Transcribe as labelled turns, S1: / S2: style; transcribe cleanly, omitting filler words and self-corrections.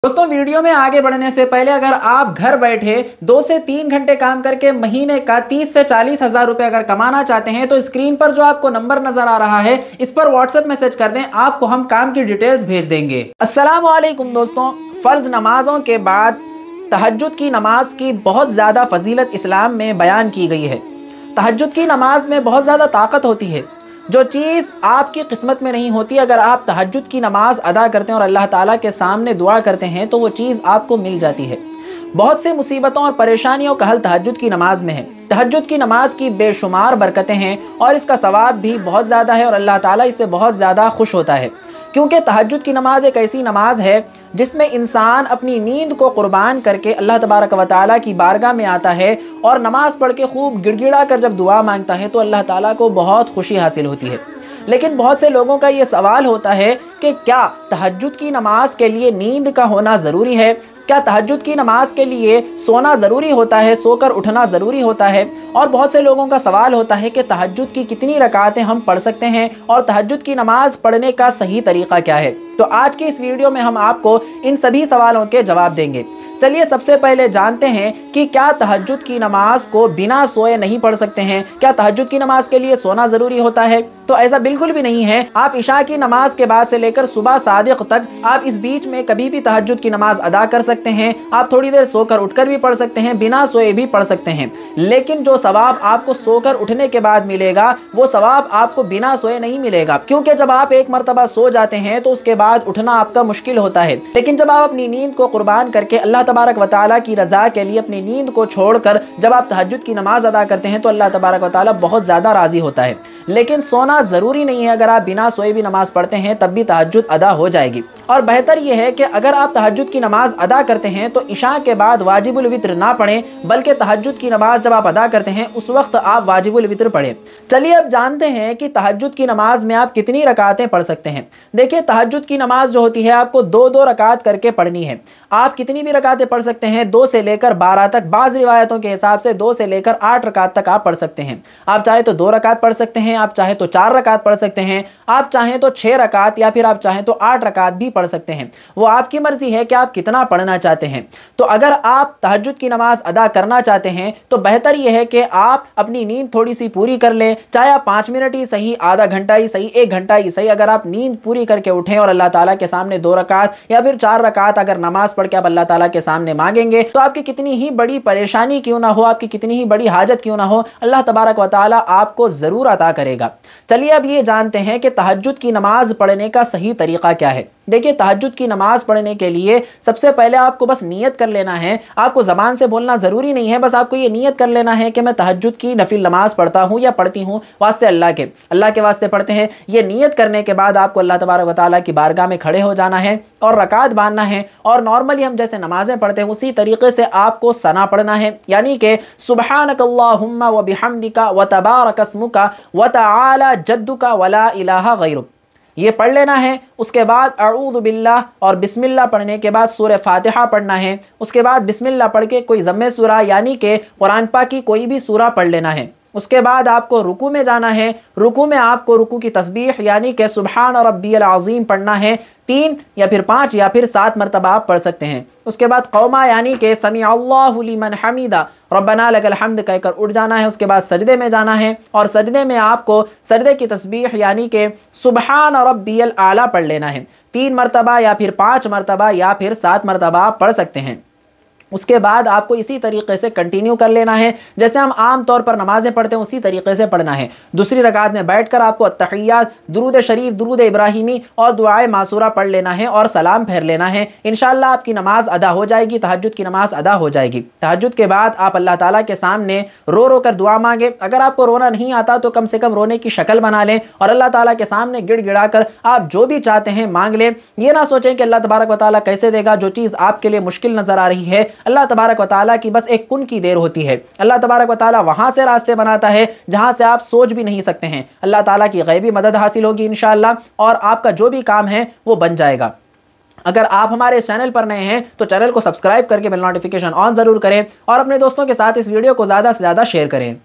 S1: दोस्तों, वीडियो में आगे बढ़ने से पहले अगर आप घर बैठे 2 से 3 घंटे काम करके महीने का 30 से 40 हजार रुपए अगर कमाना चाहते हैं तो स्क्रीन पर जो आपको नंबर नजर आ रहा है इस पर व्हाट्सएप मैसेज कर दें, आपको हम काम की डिटेल्स भेज देंगे। अस्सलाम वालेकुम दोस्तों, फर्ज नमाजों के बाद तहज्जुद की नमाज की बहुत ज़्यादा फजीलत इस्लाम में बयान की गई है। तहज्जुद की नमाज में बहुत ज़्यादा ताकत होती है। जो चीज़ आपकी किस्मत में नहीं होती, अगर आप तहज्जुद की नमाज अदा करते हैं और अल्लाह ताला के सामने दुआ करते हैं तो वो चीज़ आपको मिल जाती है। बहुत से मुसीबतों और परेशानियों का हल तहज्जुद की नमाज में है। तहज्जुद की नमाज की बेशुमार बरकतें हैं और इसका सवाब भी बहुत ज़्यादा है और अल्लाह ताला इससे बहुत ज़्यादा खुश होता है, क्योंकि तहज्जुद की नमाज एक ऐसी नमाज है जिसमें इंसान अपनी नींद को कुर्बान करके अल्लाह तबारक व तआला की बारगाह में आता है और नमाज पढ़ के खूब गिड़गिड़ा कर जब दुआ मांगता है तो अल्लाह ताला को बहुत खुशी हासिल होती है। लेकिन बहुत से लोगों का ये सवाल होता है कि क्या तहज्जुद की नमाज के लिए नींद का होना ज़रूरी है? क्या तहज्जुद की नमाज के लिए सोना ज़रूरी होता है, सोकर उठना ज़रूरी होता है? और बहुत से लोगों का सवाल होता है कि तहज्जुद की कितनी रकातें हम पढ़ सकते हैं और तहज्जुद की नमाज पढ़ने का सही तरीक़ा क्या है। तो आज की इस वीडियो में हम आपको इन सभी सवालों के जवाब देंगे। चलिए सबसे पहले जानते हैं कि क्या तहज्जुद की नमाज को बिना सोए नहीं पढ़ सकते हैं? क्या तहज्जुद की नमाज के लिए सोना ज़रूरी होता है? तो ऐसा बिल्कुल भी नहीं है। आप इशा की नमाज के बाद से लेकर सुबह सादिक तक आप इस बीच में कभी भी तहज्जुद की नमाज अदा कर सकते हैं। आप थोड़ी देर सोकर उठकर भी पढ़ सकते हैं, बिना सोए भी पढ़ सकते हैं। लेकिन जो सवाब आपको सोकर उठने के बाद मिलेगा वो सवाब आपको बिना सोए नहीं मिलेगा, क्योंकि जब आप एक मरतबा सो जाते हैं तो उसके बाद उठना आपका मुश्किल होता है। लेकिन जब आप अपनी नींद को कुर्बान करके अल्लाह तबारक व तआला की रज़ा के लिए अपनी नींद को छोड़कर जब आप तहज्जुद की नमाज अदा करते हैं तो अल्लाह तबारक व तआला बहुत ज़्यादा राज़ी होता है। लेकिन सोना ज़रूरी नहीं है। अगर आप बिना सोए भी नमाज पढ़ते हैं तब भी तहज्जुद अदा हो जाएगी। और बेहतर यह है कि अगर आप तहज्जुद की नमाज अदा करते हैं तो इशा के बाद वाजिबुल वित्र ना पढ़ें, बल्कि तहज्जुद की नमाज जब आप अदा करते हैं उस वक्त आप वाजिबुल वित्र पढ़ें। चलिए अब जानते हैं कि तहज्जुद की नमाज में आप कितनी रकातें पढ़ सकते हैं। देखिए, तहज्जुद की नमाज जो होती है आपको 2-2 रकात करके पढ़नी है। आप कितनी भी रकातें पढ़ सकते हैं, 2 से लेकर 12 तक। बाज़ रिवायतों के हिसाब से 2 से लेकर 8 रकात तक आप पढ़ सकते हैं। आप चाहे तो 2 रकात पढ़ सकते हैं, आप चाहे तो 4 रकात पढ़ सकते हैं, आप चाहें तो 6 रकात या फिर आप चाहें तो 8 रकात भी पढ़ सकते हैं। वो आपकी मर्जी है कि आप कितना पढ़ना चाहते हैं। तो अगर आप तहज्जुद की नमाज अदा करना चाहते हैं तो बेहतर यह है कि आप अपनी नींद थोड़ी सी पूरी कर लें, चाहे आप 5 मिनट ही सही, आधा घंटा ही सही, 1 घंटा ही सही। अगर आप नींद पूरी करके उठें और अल्लाह ताला के सामने 2 रकात या फिर 4 रकात अगर नमाज पढ़ के आप अल्लाह ताला के सामने मांगेंगे तो आपकी कितनी ही बड़ी परेशानी क्यों ना हो, आपकी कितनी ही बड़ी हाजत क्यों ना हो, अल्लाह तबारक व तआला आपको ज़रूर अता करेगा। चलिए अब ये जानते हैं कि तहज्जुद की नमाज पढ़ने का सही तरीक़ा क्या है। देखिए, तहज्जुद की नमाज पढ़ने के लिए सबसे पहले आपको बस नियत कर लेना है। आपको ज़बान से बोलना ज़रूरी नहीं है, बस आपको ये नियत कर लेना है कि मैं तहज्जुद की नफिल नमाज पढ़ता हूँ या पढ़ती हूँ वास्ते अल्लाह के वास्ते पढ़ते हैं। ये नियत करने के बाद आपको अल्लाह तबारक व तआला की बारगाह में खड़े हो जाना है और रकात बांधना है और नॉर्मली हम जैसे नमाजें पढ़ते हैं उसी तरीके से आपको सना पढ़ना है, यानी कि सुब्हानकल्लाहुम्मा व बिहम्दिका व तबारक अस्मुका व तआला जद्दुका व ला इलाहा गैरुक, ये पढ़ लेना है। उसके बाद अऊज़ु बिल्लाह और बिस्मिल्लाह पढ़ने के बाद सूरह फातिहा पढ़ना है। उसके बाद बिस्मिल्लाह पढ़ के कोई ज़म्मे सूरा यानी कि कुरान पाक की कोई भी सूरा पढ़ लेना है। उसके बाद आपको रुकू में जाना है। रुकू में आपको रुकू की तस्बीह यानी कि सुब्हान रब्बियल अज़ीम पढ़ना है। 3 या फिर 5 या फिर 7 मरतबा आप पढ़ सकते हैं। उसके बाद कौमा यानी कि समी अल्लाहु लिमन हमीदा रब्बना लकल हम्द कहकर उठ जाना है। उसके बाद सजदे में जाना है और सजदे में आपको सजदे की तस्बीह यानी कि सुब्हान रब्बियल आला पढ़ लेना है। 3 मरतबा या फिर 5 मरतबा या फिर 7 मरतबा आप पढ़ सकते हैं। उसके बाद आपको इसी तरीके से कंटिन्यू कर लेना है, जैसे हम आम तौर पर नमाजें पढ़ते हैं उसी तरीके से पढ़ना है। दूसरी रकात में बैठकर आपको अत्तहियात, दुरूद शरीफ, दुरूद इब्राहिमी और दुआए मासूरा पढ़ लेना है और सलाम फेर लेना है। इंशाअल्लाह आपकी नमाज अदा हो जाएगी, तहज्जुद की नमाज अदा हो जाएगी। तहज्जुद के बाद आप अल्लाह ताला के सामने रो रो कर दुआ मांगे। अगर आपको रोना नहीं आता तो कम से कम रोने की शक्ल बना लें और अल्लाह ताला के सामने गिड़गिड़ा कर आप जो भी चाहते हैं मांग लें। ये ना सोचें कि अल्लाह तबारक व तआला कैसे देगा। जो चीज़ आपके लिए मुश्किल नज़र आ रही है, अल्लाह तबारक व तआला की बस एक कुन की देर होती है। अल्लाह तबारक व तआला वहां से रास्ते बनाता है जहां से आप सोच भी नहीं सकते हैं। अल्लाह ताला की गैबी मदद हासिल होगी इंशाअल्लाह और आपका जो भी काम है वो बन जाएगा। अगर आप हमारे चैनल पर नए हैं तो चैनल को सब्सक्राइब करके बेल नोटिफिकेशन ऑन ज़रूर करें और अपने दोस्तों के साथ इस वीडियो को ज़्यादा से ज़्यादा शेयर करें।